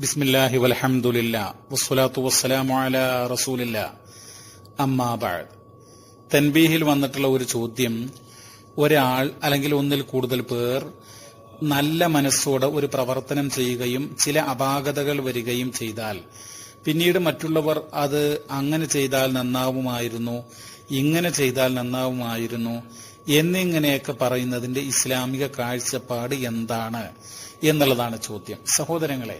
ബിസ്മില്ലാഹി വൽഹംദുലില്ലാ വസ്സലാത്തു വസ്സലാമു അലാ റസൂലില്ലാ അമ്മാ ബഅദ്. തൻബീഹിൽ വന്നിട്ടുള്ള ഒരു ചോദ്യം, ഒരാൾ അല്ലെങ്കിൽ ഒന്നിൽ കൂടുതൽ പേർ നല്ല മനസ്സോടെ ഒരു പ്രവർത്തനം ചെയ്യുകയും ചില അപാകതകൾ വരികയും ചെയ്താൽ പിന്നീട് മറ്റുള്ളവർ അത് അങ്ങനെ ചെയ്താൽ നന്നാവുമായിരുന്നു, ഇങ്ങനെ ചെയ്താൽ നന്നാവുമായിരുന്നു എന്നിങ്ങനെയൊക്കെ പറയുന്നതിന്റെ ഇസ്ലാമിക കാഴ്ചപ്പാട് എന്താണ് എന്നുള്ളതാണ് ചോദ്യം. സഹോദരങ്ങളെ,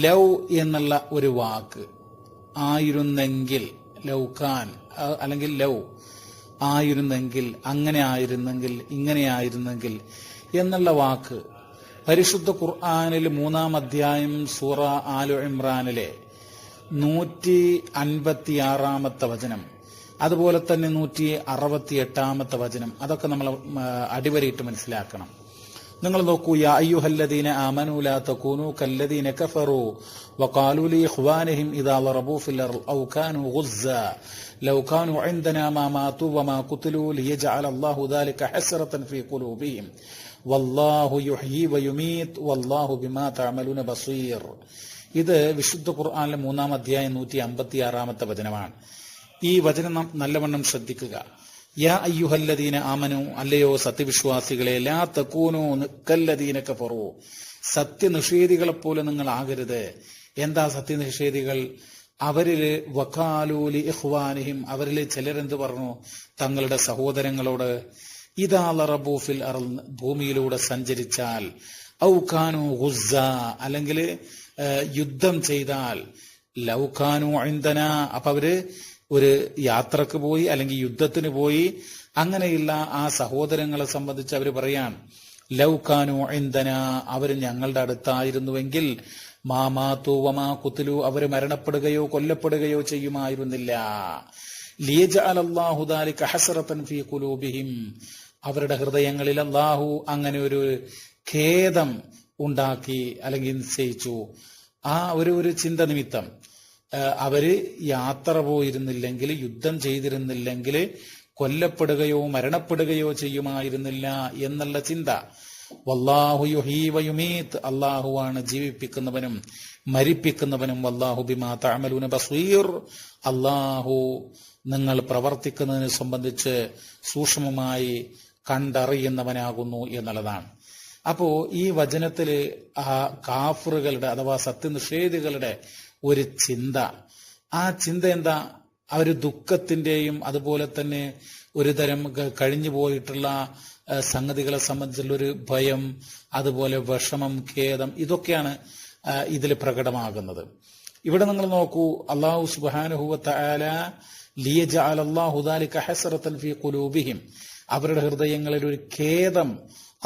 ലവ് എന്നുള്ള ഒരു വാക്ക് ആയിരുന്നെങ്കിൽ, ലൗഖാൻ അല്ലെങ്കിൽ ലവ് ആയിരുന്നെങ്കിൽ, അങ്ങനെ ആയിരുന്നെങ്കിൽ, ഇങ്ങനെ ആയിരുന്നെങ്കിൽ എന്നുള്ള വാക്ക് പരിശുദ്ധ ഖുർആനിൽ 3-ാം അധ്യായം സൂറ ആലു ഇമ്രാനിലെ 156-ാമത്തെ വചനം, അതുപോലെ തന്നെ 168-ാമത്തെ വചനം, അതൊക്കെ നമ്മൾ അടിവരയിട്ട് മനസ്സിലാക്കണം. നിങ്ങൾ നോക്കൂ, യാ അയ്യുഹല്ലദീന ആമനൂ ലാ തകൂനൂ കല്ലദീന കഫറൂ വഖാലൂ ലിഇഖ്വാനിഹിം ഇദാ ളറബൂ ഫിൽ അർള് ഔ കാനൂ ഗുസ്സാ ലൗ കാനൂ ഇൻദനാ മാ മാതൂ വമാ ഖുതിലൂ ലിയജ്അല അല്ലാഹു ദാലിക ഹസ്റതൻ ഫീ ഖുലൂബിഹിം വല്ലാഹു യുഹ്യീ വയുമീത് വല്ലാഹു ബിമാ തഅമലൂന ബസീർ. ഇത് വിശുദ്ധ ഖുർആനിലെ 3-ാം അധ്യായം 156-ാമത്തെ വചനമാണ്. ഈ വചനം നാം നല്ലവണ്ണം ശ്രദ്ധിക്കുക. യാ അയ്യുഹല്ലദീന ആമനു, അല്ലയോ സത്യവിശ്വാസികളെ, ലാ തകൂനൂ കല്ലദീന കഫറൂ, സത്യനിഷേധികളെ പോലെ നിങ്ങൾ ആകരുത്. എന്താ സത്യനിഷേധികൾ? അവരില് വഖാലൂ ലിഇഖ്വാനിഹിം, അവരില് ചിലരെന്ത് പറഞ്ഞു? തങ്ങളുടെ സഹോദരങ്ങളോട്, ഇദാ ളറബൂ ഫിൽ അർള്, ഭൂമിയിലൂടെ സഞ്ചരിച്ചാൽ, ഔ കാനൂ ഗുസ്സാ, അല്ലെങ്കിൽ യുദ്ധം ചെയ്താൽ, ലൗ കാനൂ ഇൻദനാ, അപ്പൊ അവര് ഒരു യാത്രക്ക് പോയി അല്ലെങ്കിൽ യുദ്ധത്തിന് പോയി, അങ്ങനെയുള്ള ആ സഹോദരങ്ങളെ സംബന്ധിച്ച് അവർ പറയാൻ, ലൗ കാനൂ ഇൻദനാ, അവർ ഞങ്ങളുടെ അടുത്തായിരുന്നുവെങ്കിൽ, മാമാതു വമാ ഖുതിലൂ, അവർ മരണപ്പെടുകയോ കൊല്ലപ്പെടുകയോ ചെയ്യുമായിരുന്നില്ല. ലിയജ്അല അല്ലാഹു ദാലിക ഹസ്റതൻ ഫീ ഖുലൂബിഹിം, അവരുടെ ഹൃദയങ്ങളിൽ അല്ലാഹു അങ്ങനെ ഒരു ഖേദം ഉണ്ടാക്കി അല്ലെങ്കിൽ നിശ്ചയിച്ചു. ആ ഒരു ചിന്ത നിമിത്തം അവര് യാത്ര പോയിരുന്നില്ലെങ്കിൽ, യുദ്ധം ചെയ്തിരുന്നില്ലെങ്കിൽ കൊല്ലപ്പെടുകയോ മരണപ്പെടുകയോ ചെയ്യുമായിരുന്നില്ല എന്നുള്ള ചിന്ത. വല്ലാഹു യുഹീ വയുമീത്, അല്ലാഹുവാണ് ജീവിപ്പിക്കുന്നവനും മരിപ്പിക്കുന്നവനും. വല്ലാഹു ബിമാ തഅമലൂന ബസീർ, അല്ലാഹു നിങ്ങൾ പ്രവർത്തിക്കുന്നതിനെ സംബന്ധിച്ച് സൂക്ഷ്മമായി കണ്ടറിയുന്നവനാകുന്നു എന്നുള്ളതാണ്. അപ്പോ ഈ വചനത്തില് ആ കാഫറുകളുടെ അഥവാ സത്യനിഷേധികളുടെ ഒരു ചിന്ത, ആ ചിന്ത എന്താ? അവര് ദുഃഖത്തിന്റെയും അതുപോലെ തന്നെ ഒരു തരം കഴിഞ്ഞു പോയിട്ടുള്ള സംഗതികളെ സംബന്ധിച്ചുള്ള ഒരു ഭയം, അതുപോലെ വിഷമം, ഖേദം, ഇതൊക്കെയാണ് ഇതിൽ പ്രകടമാകുന്നത്. ഇവിടെ നിങ്ങൾ നോക്കൂ, അല്ലാഹു സുബ്ഹാനഹു വ തആല ലിയജ്അല അല്ലാഹു ദാലിക ഹസ്റതൻ ഫീ ഖുലൂബിഹിം, അവരുടെ ഹൃദയങ്ങളിൽ ഒരു ഖേദം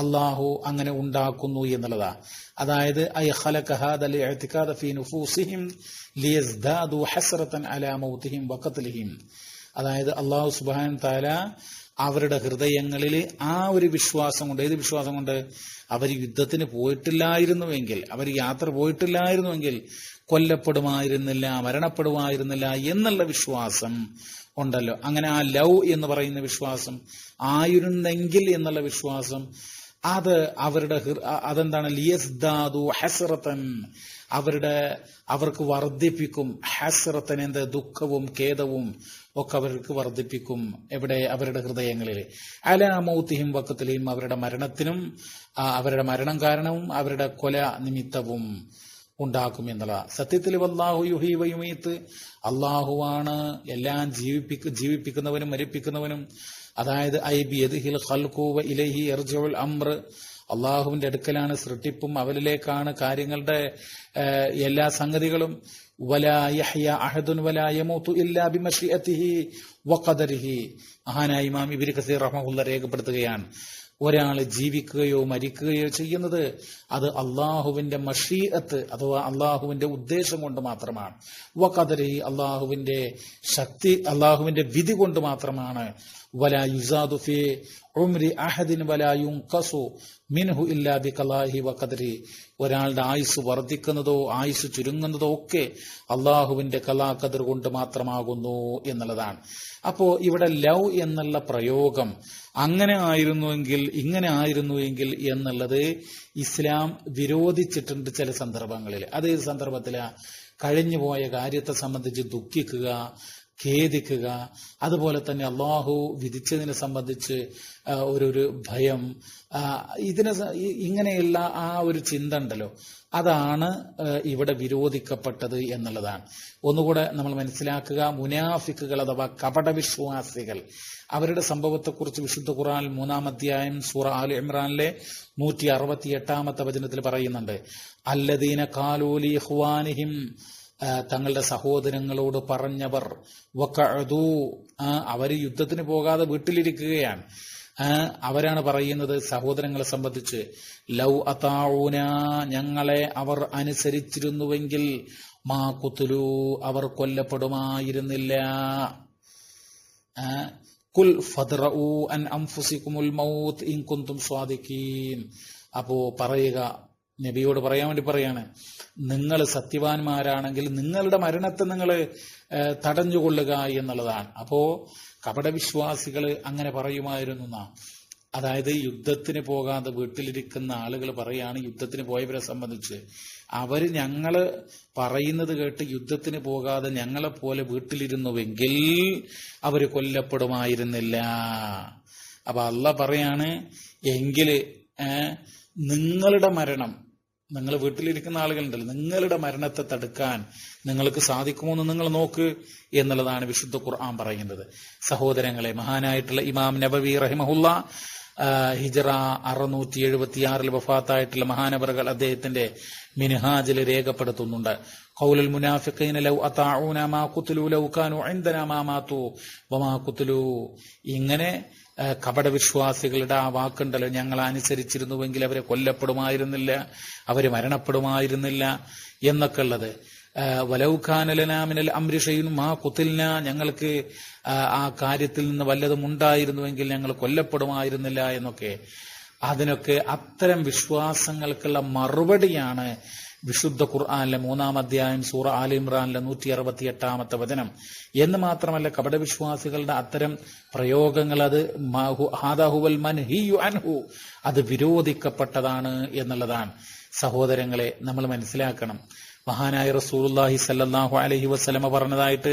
അല്ലാഹു അങ്ങനെ ഉണ്ടാക്കുന്നു എന്നുള്ളതാ. അതായത് ഐ ഖലഖ ഹാദൽ ഇഅ്തിഖാദ ഫീ നുഫൂസിഹിം ലിയസ്ദാദു ഹസ്റതൻ അലാ മൗതിഹിം വഖത്ലിഹിം. അതായത് അല്ലാഹു സുബ്ഹാനഹു തആല അവരുടെ ഹൃദയങ്ങളിൽ ആ ഒരു വിശ്വാസം കൊണ്ട്, ഏത് വിശ്വാസം കൊണ്ട്? അവർ യുദ്ധത്തിന് പോയിട്ടില്ലായിരുന്നുവെങ്കിൽ, അവർ യാത്ര പോയിട്ടില്ലായിരുന്നുവെങ്കിൽ കൊല്ലപ്പെടുമായിരുന്നില്ല, മരണപ്പെടുമായിരുന്നില്ല എന്നുള്ള വിശ്വാസം ഉണ്ടല്ലോ. അങ്ങനെ ആ ലവ് എന്ന് പറയുന്ന വിശ്വാസം, ആയിരുന്നെങ്കിൽ എന്നുള്ള വിശ്വാസം, അത് അവരുടെ അതെന്താണ്? ലിയസ്ദാദു ഹസ്റതൻ, അവർക്ക് വർദ്ധിപ്പിക്കും. ഹസ്റതൻ എന്ത്? ദുഃഖവും ഖേദവും ഒക്കെ അവർക്ക് വർദ്ധിപ്പിക്കും. എവിടെ? അവരുടെ ഹൃദയങ്ങളിൽ. അലാ മൗതിഹിം വഖത്ലിഹിം, അവരുടെ മരണത്തിനും അവരുടെ മരണം കാരണവും അവരുടെ കൊല നിമിത്തവും ഉണ്ടാക്കും എന്നുള്ള. സത്യത്തിൽ വല്ലാഹു യുഹീ വയുമീത്, അല്ലാഹുവാണ് എല്ലാം ജീവിപ്പിക്കുന്നവനും മരിപ്പിക്കുന്നവനും. അതായത് ഐ ബിയദിഹിൽ ഖൽഖു വ ഇലൈഹി യർജിഉൽ അംർ, അല്ലാഹുവിന്റെ അടുക്കലാണ് സൃഷ്ടിപ്പും അവരിലേക്കാണ് കാര്യങ്ങളുടെ എല്ലാ സംഗതികളും. വലാ യഹ്യ അഹദുൻ വലാ യമൂതു ഇല്ലാ ബിമശിഅതിഹി വഖദരിഹി. മഹാനായ ഇമാം ഇബ്നു കസീർ റഹ്മഹുല്ലാഹ് രേഖപ്പെടുത്തുകയാണ്, ഒരാൾ ജീവിക്കുകയോ മരിക്കുകയോ ചെയ്യുന്നത് അത് അള്ളാഹുവിന്റെ മഷീഅത്ത് അഥവാ അള്ളാഹുവിന്റെ ഉദ്ദേശം കൊണ്ട് മാത്രമാണ്. വഖദരി, അള്ളാഹുവിന്റെ ശക്തി, അള്ളാഹുവിന്റെ വിധി കൊണ്ട് മാത്രമാണ്. വലാ യുസാദു ഫീ ഉംരി അഹദിൻ വലാ യുൻഖസു മിൻഹു ഇല്ലാ ബിഖലാഹി വഖദരി. ഒരാളുടെ ആയുസ് വർദ്ധിക്കുന്നതോ ആയുസ് ചുരുങ്ങുന്നതോ ഒക്കെ അള്ളാഹുവിന്റെ കലാ ഖദർ കൊണ്ട് മാത്രമാകുന്നു എന്നുള്ളതാണ്. അപ്പോ ഇവിടെ ലവ് എന്നുള്ള പ്രയോഗം അങ്ങനെ ആയിരുന്നുവെങ്കിൽ ഇങ്ങനെ ആയിരുന്നുവെങ്കിൽ എന്നുള്ളത് ഇസ്ലാം വിരോധിച്ചിട്ടുണ്ട് ചില സന്ദർഭങ്ങളിൽ. അതേ സന്ദർഭത്തില് കഴിഞ്ഞുപോയ കാര്യത്തെ സംബന്ധിച്ച് ദുഃഖിക്കുക, ഖേദിക്കുക, അതുപോലെ തന്നെ അള്ളാഹു വിധിച്ചതിനെ സംബന്ധിച്ച് ഒരു ഭയം, ഇങ്ങനെയുള്ള ആ ഒരു ചിന്ത ഉണ്ടല്ലോ, അതാണ് ഇവിടെ വിരോധിക്കപ്പെട്ടത് എന്നുള്ളതാണ്. ഒന്നുകൂടെ നമ്മൾ മനസ്സിലാക്കുക, മുനാഫിക്കുകൾ അഥവാ കപടവിശ്വാസികൾ, അവരുടെ സംഭവത്തെക്കുറിച്ച് വിശുദ്ധ ഖുർആൻ 3-ാം അധ്യായം സൂറ ആൽ ഇമ്രാനിലെ 168-ാമത്തെ വചനത്തിൽ പറയുന്നുണ്ട്, അല്ലദീന ഖാലൂ ലി ഇഖ്വാനിഹിം, തങ്ങളുടെ സഹോദരങ്ങളോട് പറഞ്ഞവർ, വഖഅദൂ, അവര് യുദ്ധത്തിന് പോകാതെ വീട്ടിലിരിക്കുകയാണ്. അവരാണ് പറയുന്നത് സഹോദരങ്ങളെ സംബന്ധിച്ച്, ലൗ അതാഊന, ഞങ്ങളെ അവർ അനുസരിച്ചിരുന്നുവെങ്കിൽ മാ ഖുത്ലൂ, അവർ കൊല്ലപ്പെടുമായിരുന്നില്ല. കുൽ ഫദ്റഊ അൻ അൻഫുസികുമുൽ മൗത്ത് ഇൻ കുൻതും സ്വാദിഖീൻ. അപ്പോ പറയുക, നബിയോട് പറയാൻ വേണ്ടി പറയാണ്, നിങ്ങൾ സത്യവാന്മാരാണെങ്കിൽ നിങ്ങളുടെ മരണത്തെ നിങ്ങൾ തടഞ്ഞുകൊള്ളുക എന്നുള്ളതാണ്. അപ്പോ കപടവിശ്വാസികൾ അങ്ങനെ പറയുമായിരുന്നു. അതായത് യുദ്ധത്തിന് പോകാതെ വീട്ടിലിരിക്കുന്ന ആളുകൾ പറയാണ്, യുദ്ധത്തിന് പോയവരെ സംബന്ധിച്ച്, അവര് ഞങ്ങള് പറയുന്നത് കേട്ട് യുദ്ധത്തിന് പോകാതെ ഞങ്ങളെപ്പോലെ വീട്ടിലിരുന്നുവെങ്കിൽ അവര് കൊല്ലപ്പെടുമായിരുന്നില്ല. അപ്പൊ അള്ളാഹ് പറയാണ്, എങ്കില് നിങ്ങളുടെ മരണം, നിങ്ങൾ വീട്ടിലിരിക്കുന്ന ആളുകളുണ്ടല്ലോ, നിങ്ങളുടെ മരണത്തെ തടുക്കാൻ നിങ്ങൾക്ക് സാധിക്കുമോ എന്ന് നിങ്ങൾ നോക്ക് എന്നുള്ളതാണ് വിശുദ്ധ ഖുർആൻ പറയുന്നത്. സഹോദരങ്ങളെ, മഹാനായിട്ടുള്ള ഇമാം നബവി റഹിമഹുല്ല ഹിജ്റ 676 വഫാത്തായിട്ടുള്ള മഹാനവറുകൾ അദ്ദേഹത്തിന്റെ മിൻഹാജിൽ രേഖപ്പെടുത്തുന്നുണ്ട്, ഖൗലുൽ മുനാഫിഖീന ലൗ അതാഊന മാ ഖുത്ലൂ ലൗ കാനൂ ഇൻദനാ മാ മാതു വമാ ഖുത്ലൂ. ഇങ്ങനെ കപടവിശ്വാസികളുടെ ആ വാക്കുണ്ടല്ലോ, ഞങ്ങൾ അനുസരിച്ചിരുന്നുവെങ്കിൽ അവരെ കൊല്ലപ്പെടുമായിരുന്നില്ല, അവര് മരണപ്പെടുമായിരുന്നില്ല എന്നൊക്കെ ഉള്ളത്. വലൗ കാന ലനാ മിനൽ അംരി ശൈഉൻ മാ ഖുതിൽനാ, ഞങ്ങൾക്ക് ആ കാര്യത്തിൽ നിന്ന് വല്ലതും ഉണ്ടായിരുന്നുവെങ്കിൽ ഞങ്ങൾ കൊല്ലപ്പെടുമായിരുന്നില്ല എന്നൊക്കെ. അതിനൊക്കെ അത്തരം വിശ്വാസങ്ങൾക്കുള്ള മറുപടിയാണ് വിശുദ്ധ ഖുർആനിലെ 3-ാം അധ്യായം സൂറ ആൽ ഇമ്രാനിലെ 168-ാമത്തെ വചനം. എന്ന് മാത്രമല്ല, കപടവിശ്വാസികളുടെ അത്തരം പ്രയോഗങ്ങൾ അത് ഹാദാഹുവൽ മൻഹിയു അൻഹു, അത് വിരോധിക്കപ്പെട്ടതാണ് എന്നുള്ളതാണ്. സഹോദരങ്ങളെ, നമ്മൾ മനസ്സിലാക്കണം, മഹാനായ റസൂലുള്ളാഹി സ്വല്ലല്ലാഹു അലൈഹി വസല്ലമ പറഞ്ഞതായിട്ട്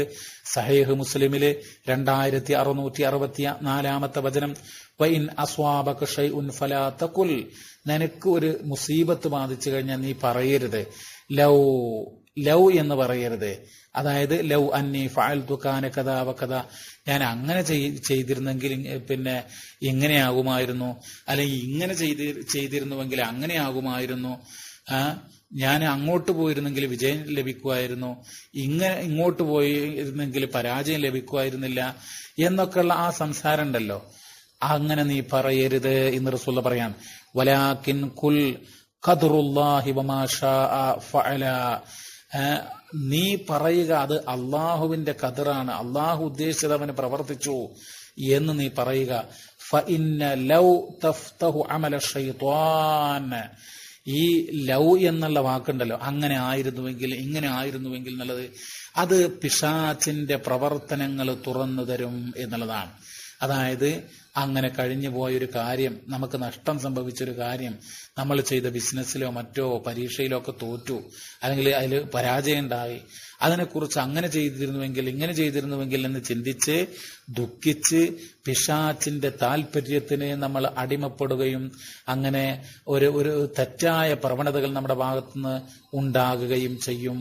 സഹീഹ് മുസ്ലിമിലെ 2664-ാമത്തെ വചനം, വഇൻ അസ്വാബക ഷൈഉൻ ഫലാ തഖുൽ, നിനക്ക് ഒരു മുസീബത്ത് ബാധിച്ചു കഴിഞ്ഞാൽ നീ പറയരുത് ലൗ എന്ന് പറയരുത്. അതായത് ലൗ അന്നി ഫഅൽതു കാന കദാ വകദാ, ഞാൻ അങ്ങനെ ചെയ്തിരുന്നെങ്കിൽ പിന്നെ ഇങ്ങനെയാകുമായിരുന്നു, അല്ലെങ്കിൽ ഇങ്ങനെ ചെയ്തിരുന്നുവെങ്കിൽ അങ്ങനെയാകുമായിരുന്നു, ഞാൻ അങ്ങോട്ട് പോയിരുന്നെങ്കിൽ വിജയം ലഭിക്കുമായിരുന്നു, ഇങ്ങോട്ട് പോയിരുന്നെങ്കിൽ പരാജയം ലഭിക്കുമായിരുന്നില്ല എന്നൊക്കെയുള്ള ആ സംസാരം ഉണ്ടല്ലോ, അങ്ങനെ നീ പറയരുത് എന്ന് റസൂൽ പറയാൻ. വലാകിൻ കുൽ ഖദ്റുല്ലാഹി വമാ ശാഅ ഫഅല, നീ പറയുക അത് അള്ളാഹുവിന്റെ ഖദറാണ്, അള്ളാഹു ഉദ്ദേശിച്ചത് അവന് പ്രവർത്തിച്ചു എന്ന് നീ പറയുക. ഫഇന്ന ലൗ തഫ്തഹു അമല ശൈത്വാൻ, ഈ ലൗ എന്നുള്ള വാക്കുണ്ടല്ലോ, അങ്ങനെ ആയിരുന്നുവെങ്കിൽ ഇങ്ങനെ ആയിരുന്നുവെങ്കിൽ എന്നുള്ളത്, അത് പിശാചിന്റെ പ്രവർത്തനങ്ങൾ തുറന്നു തരും എന്നുള്ളതാണ്. അതായത് അങ്ങനെ കഴിഞ്ഞു പോയൊരു കാര്യം, നമുക്ക് നഷ്ടം സംഭവിച്ചൊരു കാര്യം, നമ്മൾ ചെയ്ത ബിസിനസ്സിലോ മറ്റോ പരീക്ഷയിലോ ഒക്കെ തോറ്റു, അല്ലെങ്കിൽ അതിൽ പരാജയം ഉണ്ടായി, അതിനെക്കുറിച്ച് അങ്ങനെ ചെയ്തിരുന്നുവെങ്കിൽ ഇങ്ങനെ ചെയ്തിരുന്നുവെങ്കിൽ എന്ന് ചിന്തിച്ച് ദുഃഖിച്ച് പിശാചിന്റെ താല്പര്യത്തിന് നമ്മൾ അടിമപ്പെടുകയും അങ്ങനെ ഒരു തെറ്റായ പ്രവണതകൾ നമ്മുടെ ഭാഗത്തുനിന്ന് ഉണ്ടാകുകയും ചെയ്യും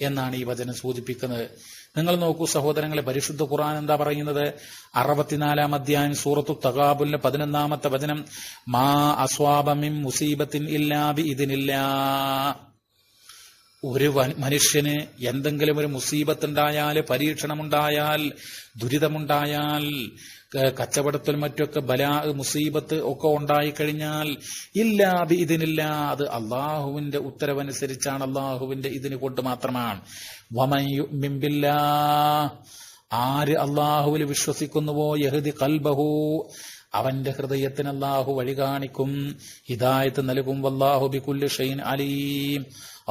എന്നാണ് ഈ വചനം സൂചിപ്പിക്കുന്നത്. നിങ്ങൾ നോക്കൂ സഹോദരങ്ങളെ, പരിശുദ്ധ ഖുർആൻ എന്താ പറയുന്നത്? 64-ാം അധ്യായം സൂറത്തു തഗാബുലിന്റെ 11-ാമത്തെ വചനം, മാ അസ്വാബ മിൻ മുസീബത്തിൻ ഇല്ലാ ബിഇദ്നില്ലാ. ഒരു മനുഷ്യന് എന്തെങ്കിലും ഒരു മുസീബത്തുണ്ടായാൽ, പരീക്ഷണമുണ്ടായാൽ, ദുരിതമുണ്ടായാൽ, കച്ചവടത്തിലും മറ്റൊക്കെ ബലാ മുസീബത്ത് ഒക്കെ ഉണ്ടായിക്കഴിഞ്ഞാൽ, ഇല്ലാ ബിഇദ്നില്ല, അത് അള്ളാഹുവിന്റെ ഉത്തരവനുസരിച്ചാണ്, അള്ളാഹുവിന്റെ ഇതിന് കൊണ്ട് മാത്രമാണ്. വമൻ യുഅ്മിൻ ബില്ലാഹ്, ആര് അള്ളാഹുവിൽ വിശ്വസിക്കുന്നുവോ യഹ്ദി ഖൽബഹു, അവന്റെ ഹൃദയത്തിന് അള്ളാഹു വഴി കാണിക്കും, ഹിദായത്ത് നൽകും. വല്ലാഹു ബികുല്ലി ഷൈഇൻ അലീം,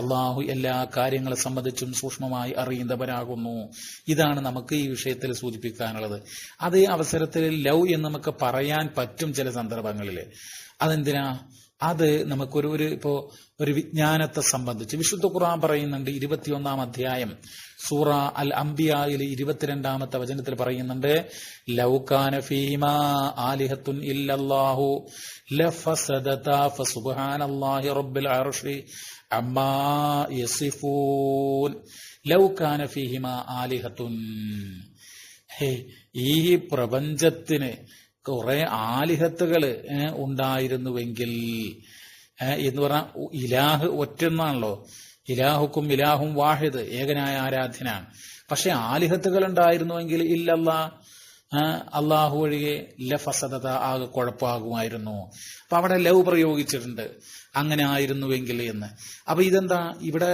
അള്ളാഹു എല്ലാ കാര്യങ്ങളെ സംബന്ധിച്ചും സൂക്ഷ്മമായി അറിയുന്നവനാകുന്നു. ഇതാണ് നമുക്ക് ഈ വിഷയത്തിൽ സൂചിപ്പിക്കാനുള്ളത്. അതേ അവസരത്തിൽ ലവ് എന്ന് നമുക്ക് പറയാൻ പറ്റും ചില സന്ദർഭങ്ങളിൽ. അതെന്തിനാ? അത് നമുക്കൊരു ഇപ്പോ ഒരു വിജ്ഞാനത്തെ സംബന്ധിച്ച് വിശുദ്ധ ഖുർആൻ പറയുന്നുണ്ട്. 21-ാം അധ്യായം സൂറ അൽ അംബിയായിൽ 22-ാമത്തെ വചനത്തിൽ പറയുന്നുണ്ട്, ലൗ കാന ഫീമാ ആലിഹത്തുൻ ഇല്ലല്ലാഹു ലഫസദതാ ഫസുബ്ഹാനല്ലാഹി റബ്ബിൽ അർശി അമ്മാ യസിഫൂൻ. ലൗ കാന ഫീഹിമാ ആലിഹത്തുൻ, ഈ പ്രപഞ്ചത്തിന് കുറെ ആലിഹത്തുകൾ ഉണ്ടായിരുന്നുവെങ്കിൽ എന്ന് പറഞ്ഞാൽ ഇലാഹ് ഒറ്റന്നാണല്ലോ, ഇലാഹുക്കും ഇലാഹും വാഹിദ്, ഏകനായ ആരാധ്യനാണ്. പക്ഷെ ആലിഹത്തുകൾ ഉണ്ടായിരുന്നുവെങ്കിൽ ഇല്ലല്ലാ, അള്ളാഹു ഒഴികെ ലഫസദത, ആകെ കുഴപ്പമാകുമായിരുന്നു. അപ്പൊ അവിടെ ലവ് പ്രയോഗിച്ചിട്ടുണ്ട്, അങ്ങനെ ആയിരുന്നുവെങ്കിൽ എന്ന്. അപ്പൊ ഇതെന്താ ഇവിടെ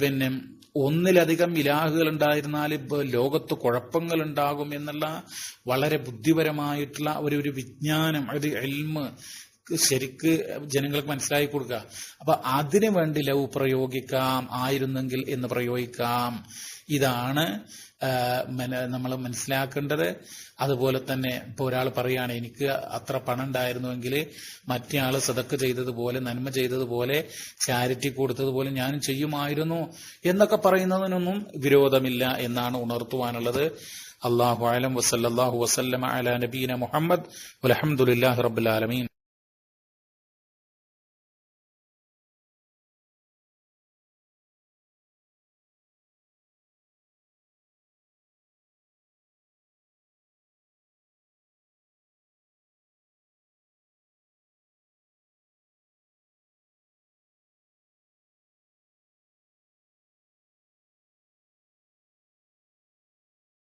പിന്നെ ഒന്നിലധികം ഇലാഹുകൾ ഉണ്ടായിരുന്നാൽ ലോകത്ത് കുഴപ്പങ്ങൾ ഉണ്ടാകും എന്നുള്ള വളരെ ബുദ്ധിപരമായിട്ടുള്ള ഒരു വിജ്ഞാനം, ഒരു ഇൽമ് ശരിക്ക് ജനങ്ങൾക്ക് മനസ്സിലാക്കി കൊടുക്കുക. അപ്പൊ അതിനു വേണ്ടി ലവ് പ്രയോഗിക്കാം, ആയിരുന്നെങ്കിൽ എന്ന് പ്രയോഗിക്കാം. ഇതാണ് നമ്മൾ മനസ്സിലാക്കേണ്ടത്. അതുപോലെ തന്നെ ഇപ്പൊ ഒരാൾ പറയാണ്, എനിക്ക് അത്ര പണം ഉണ്ടായിരുന്നുവെങ്കിൽ മറ്റേ ആള് സദഖ ചെയ്തതുപോലെ, നന്മ ചെയ്തതുപോലെ, ചാരിറ്റി കൊടുത്തതുപോലെ ഞാനും ചെയ്യുമായിരുന്നു എന്നൊക്കെ പറയുന്നതിനൊന്നും വിരോധമില്ല എന്നാണ് ഉണർത്തുവാനുള്ളത്. അല്ലാഹു അഅലം. വസല്ലല്ലാഹു വസല്ലമ അലാ നബീന മുഹമ്മദ് വൽഹംദുലില്ലാഹി റബ്ബിൽ ആലമീൻ.